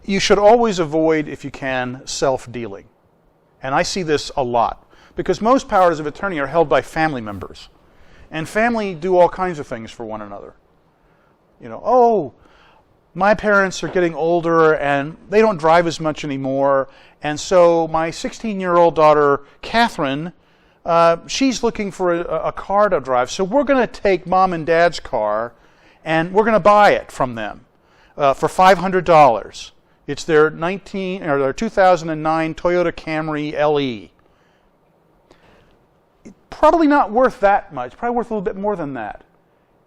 you should always avoid, if you can, self-dealing. And I see this a lot, because most powers of attorney are held by family members. And family do all kinds of things for one another. You know, oh, my parents are getting older and they don't drive as much anymore, and so my 16-year-old daughter, Catherine, she's looking for a car to drive, so we're going to take mom and dad's car and we're going to buy it from them for $500. It's their 2009 Toyota Camry LE. Probably not worth that much, probably worth a little bit more than that.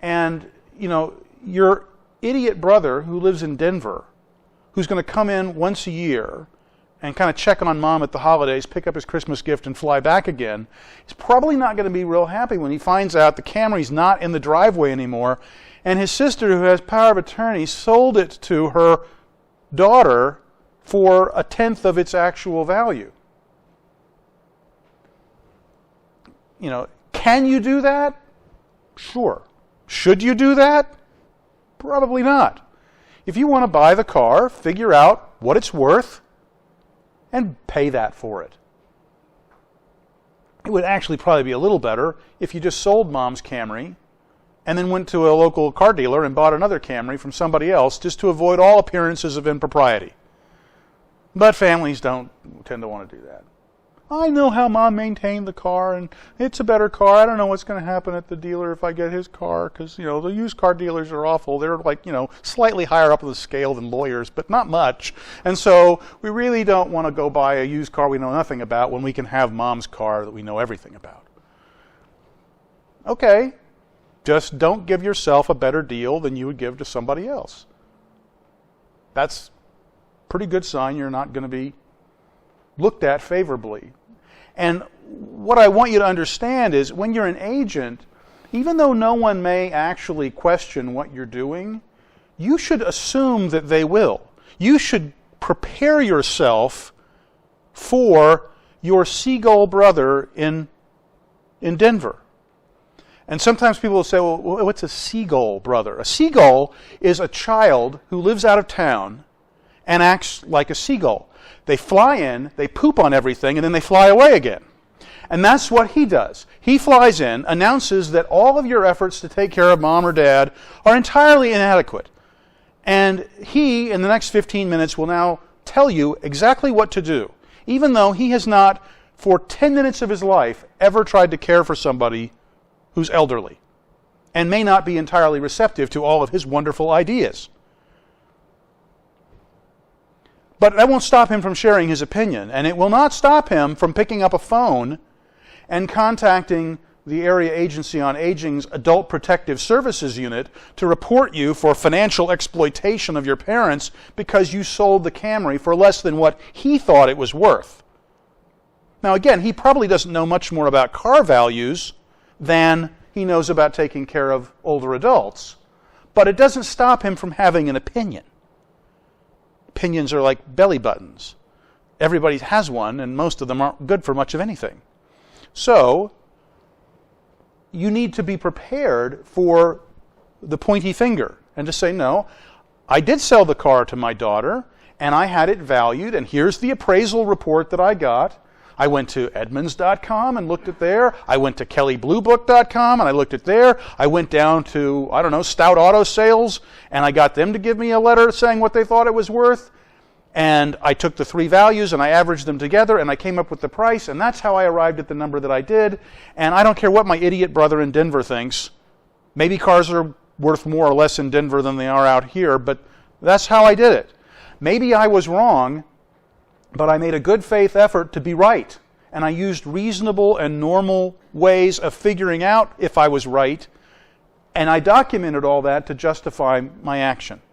And, you know, your idiot brother who lives in Denver, who's going to come in once a year and kind of check on mom at the holidays, pick up his Christmas gift and fly back again, is probably not going to be real happy when he finds out the Camry's not in the driveway anymore, and his sister, who has power of attorney, sold it to her daughter for 1/10 of its actual value. You know, can you do that? Sure. Should you do that? Probably not. If you want to buy the car, figure out what it's worth and pay that for it. It would actually probably be a little better if you just sold mom's Camry and then went to a local car dealer and bought another Camry from somebody else, just to avoid all appearances of impropriety. But families don't tend to want to do that. I know how mom maintained the car, and it's a better car. I don't know what's going to happen at the dealer if I get his car, because, you know, the used car dealers are awful. They're like, you know, slightly higher up the scale than lawyers, but not much. And so we really don't want to go buy a used car we know nothing about when we can have mom's car that we know everything about. Okay, just don't give yourself a better deal than you would give to somebody else. That's a pretty good sign you're not going to be looked at favorably. And what I want you to understand is, when you're an agent, even though no one may actually question what you're doing, you should assume that they will. You should prepare yourself for your seagull brother in Denver. And sometimes people will say, well, what's a seagull brother? A seagull is a child who lives out of town and acts like a seagull. They fly in, they poop on everything, and then they fly away again. And that's what he does. He flies in, announces that all of your efforts to take care of mom or dad are entirely inadequate. And he, in the next 15 minutes, will now tell you exactly what to do, even though he has not, for 10 minutes of his life, ever tried to care for somebody who's elderly and may not be entirely receptive to all of his wonderful ideas. But that won't stop him from sharing his opinion, and it will not stop him from picking up a phone and contacting the Area Agency on Aging's Adult Protective Services Unit to report you for financial exploitation of your parents because you sold the Camry for less than what he thought it was worth. Now again, he probably doesn't know much more about car values than he knows about taking care of older adults, but it doesn't stop him from having an opinion. Opinions are like belly buttons. Everybody has one, and most of them aren't good for much of anything. So, you need to be prepared for the pointy finger and to say, no, I did sell the car to my daughter, and I had it valued, and here's the appraisal report that I got. I went to Edmunds.com and looked at there. I went to KellyBlueBook.com and I looked at there. I went down to, I don't know, Stout Auto Sales, and I got them to give me a letter saying what they thought it was worth. And I took the three values and I averaged them together and I came up with the price, and that's how I arrived at the number that I did. And I don't care what my idiot brother in Denver thinks. Maybe cars are worth more or less in Denver than they are out here, but that's how I did it. Maybe I was wrong, but I made a good faith effort to be right. And I used reasonable and normal ways of figuring out if I was right. And I documented all that to justify my action.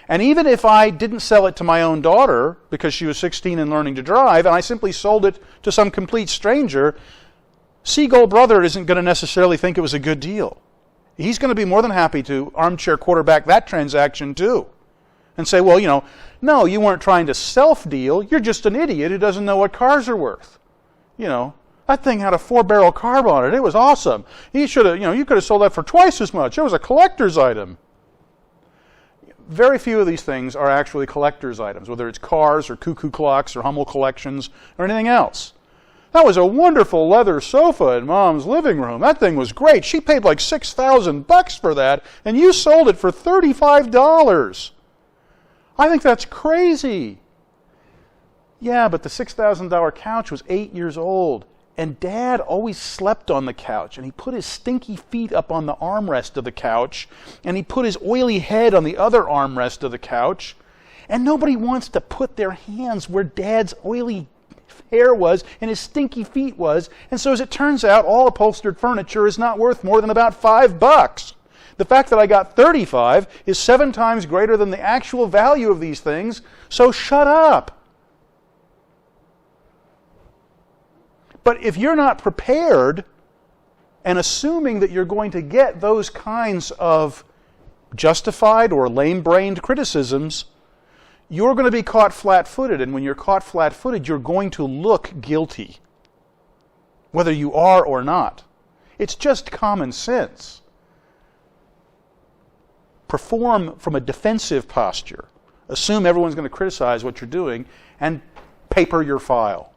And even if I didn't sell it to my own daughter because she was 16 and learning to drive, and I simply sold it to some complete stranger, Seagull Brother isn't going to necessarily think it was a good deal. He's going to be more than happy to armchair quarterback that transaction too. And say, well, you know, no, you weren't trying to self-deal. You're just an idiot who doesn't know what cars are worth. You know, that thing had a 4-barrel carb on it. It was awesome. You should have, you know, you could have sold that for twice as much. It was a collector's item. Very few of these things are actually collector's items, whether it's cars or cuckoo clocks or Hummel collections or anything else. That was a wonderful leather sofa in Mom's living room. That thing was great. She paid like $6,000 for that, and you sold it for $35. I think that's crazy. Yeah, but the $6,000 couch was 8 years old, and Dad always slept on the couch, and he put his stinky feet up on the armrest of the couch, and he put his oily head on the other armrest of the couch, and nobody wants to put their hands where Dad's oily hair was and his stinky feet was, and so as it turns out, all upholstered furniture is not worth more than about $5. The fact that I got 35 is 7 times greater than the actual value of these things, so shut up. But if you're not prepared and assuming that you're going to get those kinds of justified or lame-brained criticisms, you're going to be caught flat-footed. And when you're caught flat-footed, you're going to look guilty, whether you are or not. It's just common sense. Perform from a defensive posture. Assume everyone's going to criticize what you're doing and paper your file.